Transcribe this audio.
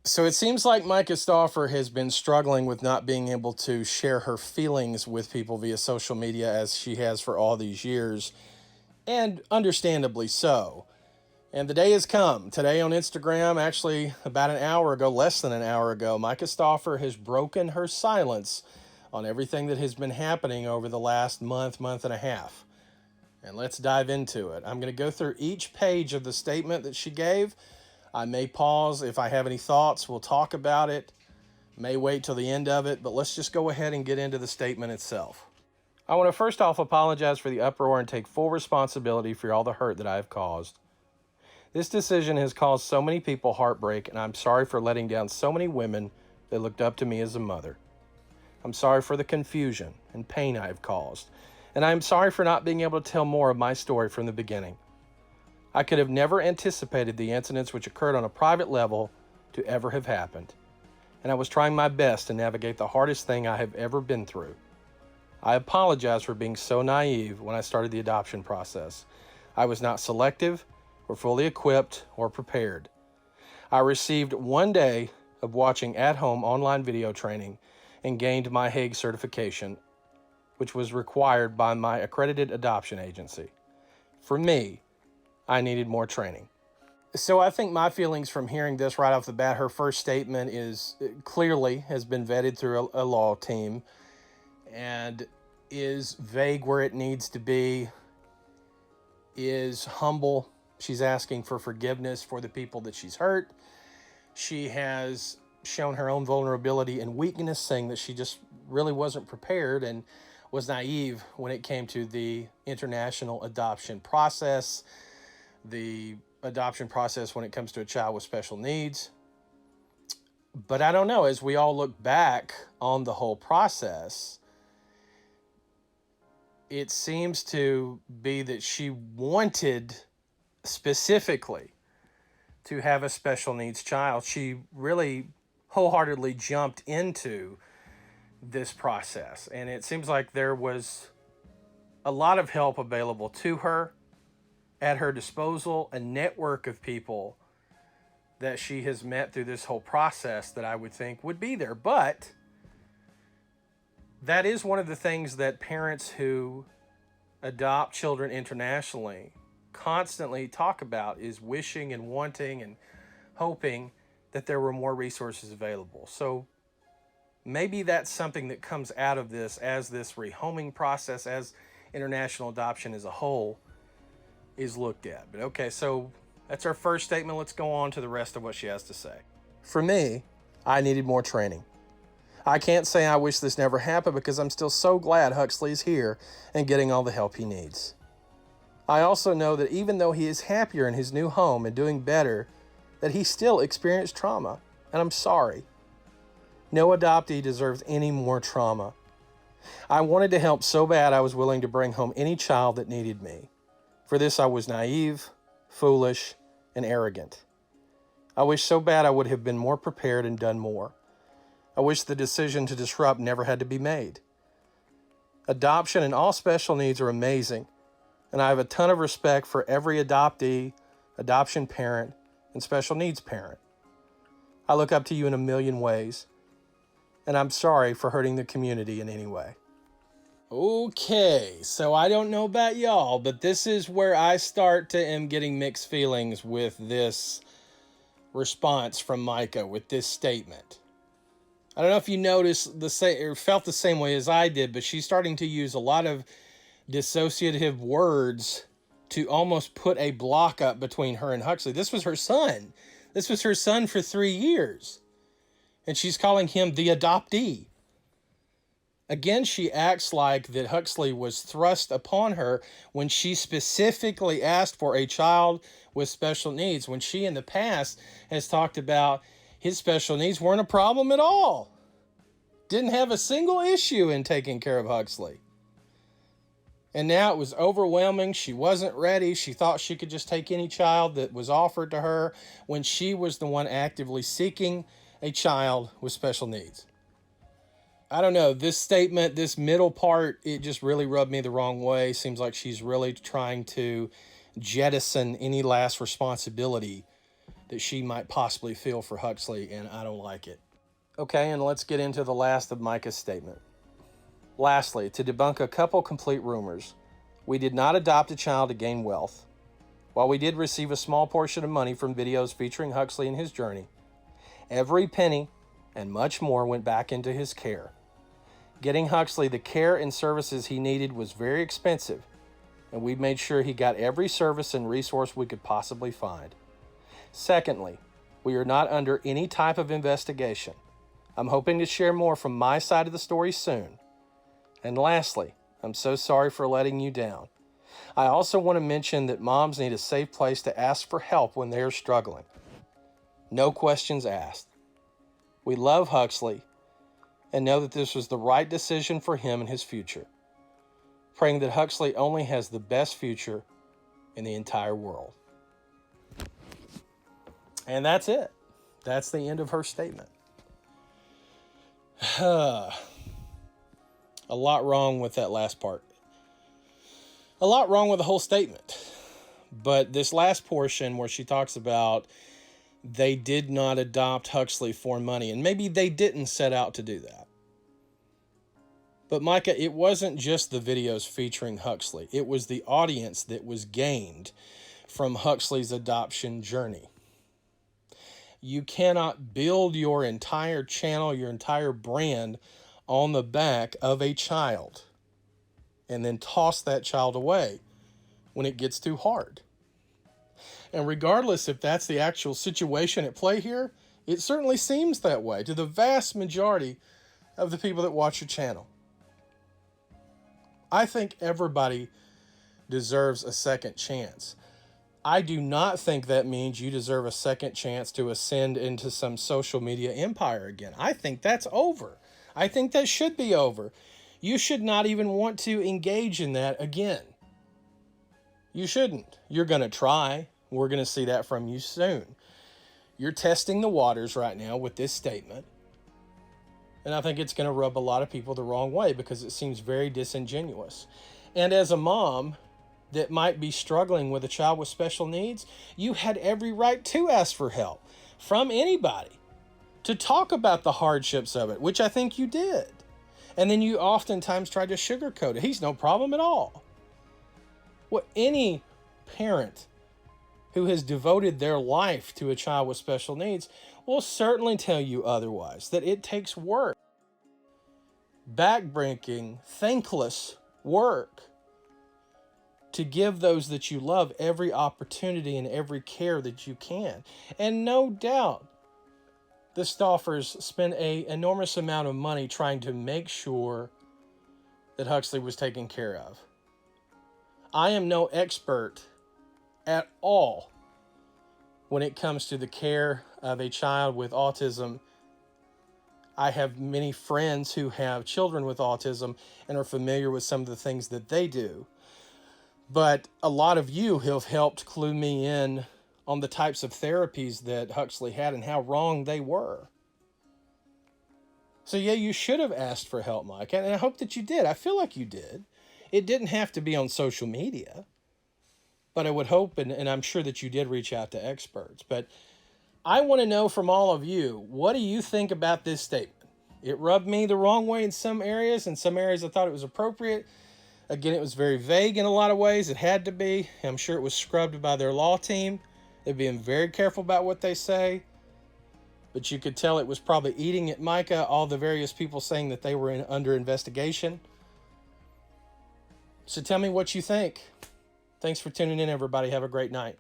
So it seems like Myka Stauffer has been struggling with not being able to share her feelings with people via social media as she has for all these years, and understandably so. And the day has come. Today on Instagram, actually about an hour ago, less than an hour ago, Myka Stauffer has broken her silence on everything that has been happening over the last month and a half. And let's dive into it. I'm going to go through each page of the statement that she gave. I may pause if I have any thoughts. We'll talk about it. May wait till the end of it, but let's just go ahead and get into the statement itself. I want to first off apologize for the uproar and take full responsibility for all the hurt that I have caused. This decision has caused so many people heartbreak, and I'm sorry for letting down so many women that looked up to me as a mother. I'm sorry for the confusion and pain I have caused, and I'm sorry for not being able to tell more of my story from the beginning. I could have never anticipated the incidents which occurred on a private level to ever have happened, and I was trying my best to navigate the hardest thing I have ever been through. I apologize for being so naive when I started the adoption process. I was not selective or fully equipped or prepared. I received one day of watching at-home online video training and gained my Hague certification, which was required by my accredited adoption agency. For me, I needed more training. So I think my feelings from hearing this right off the bat, her first statement is clearly has been vetted through a law team and is vague where it needs to be, is humble. She's asking for forgiveness for the people that she's hurt. She has shown her own vulnerability and weakness, saying that she just really wasn't prepared and was naive when it came to the international adoption process, the adoption process when it comes to a child with special needs. But I don't know, as we all look back on the whole process, it seems to be that she wanted specifically to have a special needs child. She really wholeheartedly jumped into this process, and it seems like there was a lot of help available to her at her disposal, a network of people that she has met through this whole process that I would think would be there. But that is one of the things that parents who adopt children internationally constantly talk about, is wishing and wanting and hoping that there were more resources available. So maybe that's something that comes out of this as this rehoming process, as international adoption as a whole is looked at. But okay, so that's our first statement. Let's go on to the rest of what she has to say. For me, I needed more training. I can't say I wish this never happened because I'm still so glad Huxley is here and getting all the help he needs. I also know that even though he is happier in his new home and doing better, that he still experienced trauma, and I'm sorry. No adoptee deserves any more trauma. I wanted to help so bad I was willing to bring home any child that needed me. For this I was naive, foolish, and arrogant. I wish so bad I would have been more prepared and done more. I wish the decision to disrupt never had to be made. Adoption and all special needs are amazing, and I have a ton of respect for every adoptee, adoption parent, and special needs parent. I look up to you in a million ways, and I'm sorry for hurting the community in any way. Okay, so I don't know about y'all, but this is where I start to am getting mixed feelings with this response from Myka, with this statement. I don't know if you noticed or felt the same way as I did, but she's starting to use a lot of dissociative words to almost put a block up between her and Huxley. This was her son. This was her son for 3 years. And she's calling him the adoptee. Again, she acts like that Huxley was thrust upon her when she specifically asked for a child with special needs, when she in the past has talked about his special needs weren't a problem at all. Didn't have a single issue in taking care of Huxley. And now it was overwhelming. She wasn't ready. She thought she could just take any child that was offered to her when she was the one actively seeking a child with special needs. I don't know, this statement, this middle part, it just really rubbed me the wrong way. Seems like she's really trying to jettison any last responsibility that she might possibly feel for Huxley, and I don't like it. Okay, and let's get into the last of Myka's statement. Lastly, to debunk a couple complete rumors, we did not adopt a child to gain wealth. While we did receive a small portion of money from videos featuring Huxley and his journey, every penny and much more went back into his care. Getting Huxley the care and services he needed was very expensive, and we made sure he got every service and resource we could possibly find. Secondly, we are not under any type of investigation. I'm hoping to share more from my side of the story soon. And lastly, I'm so sorry for letting you down. I also want to mention that moms need a safe place to ask for help when they are struggling. No questions asked. We love Huxley and know that this was the right decision for him and his future. Praying that Huxley only has the best future in the entire world. And that's it. That's the end of her statement. A lot wrong with that last part. A lot wrong with the whole statement. But this last portion where she talks about they did not adopt Huxley for money, and maybe they didn't set out to do that. But Myka, it wasn't just the videos featuring Huxley. It was the audience that was gained from Huxley's adoption journey. You cannot build your entire channel, your entire brand on the back of a child and then toss that child away when it gets too hard. And regardless if that's the actual situation at play here, it certainly seems that way to the vast majority of the people that watch your channel. I think everybody deserves a second chance. I do not think that means you deserve a second chance to ascend into some social media empire again. I think that's over. I think that should be over. You should not even want to engage in that again. You shouldn't. You're going to try. We're going to see that from you soon. You're testing the waters right now with this statement. And I think it's going to rub a lot of people the wrong way because it seems very disingenuous. And as a mom that might be struggling with a child with special needs, you had every right to ask for help from anybody, to talk about the hardships of it, which I think you did. And then you oftentimes tried to sugarcoat it. He's no problem at all. Well, any parent who has devoted their life to a child with special needs will certainly tell you otherwise, that it takes work. Backbreaking, thankless work to give those that you love every opportunity and every care that you can. And no doubt, the Stauffers spent an enormous amount of money trying to make sure that Huxley was taken care of. I am no expert at all when it comes to the care of a child with autism. I have many friends who have children with autism and are familiar with some of the things that they do. But a lot of you have helped clue me in on the types of therapies that Huxley had and how wrong they were. So yeah, you should have asked for help, Mike, and I hope that you did. I feel like you did. It didn't have to be on social media, but I would hope, and I'm sure that you did reach out to experts. But I want to know from all of you, what do you think about this statement? It rubbed me the wrong way in some areas. In some areas I thought it was appropriate. Again, it was very vague in a lot of ways. It had to be. I'm sure it was scrubbed by their law team. They're being very careful about what they say. But you could tell it was probably eating at Myka, all the various people saying that they were under investigation. So tell me what you think. Thanks for tuning in, everybody. Have a great night.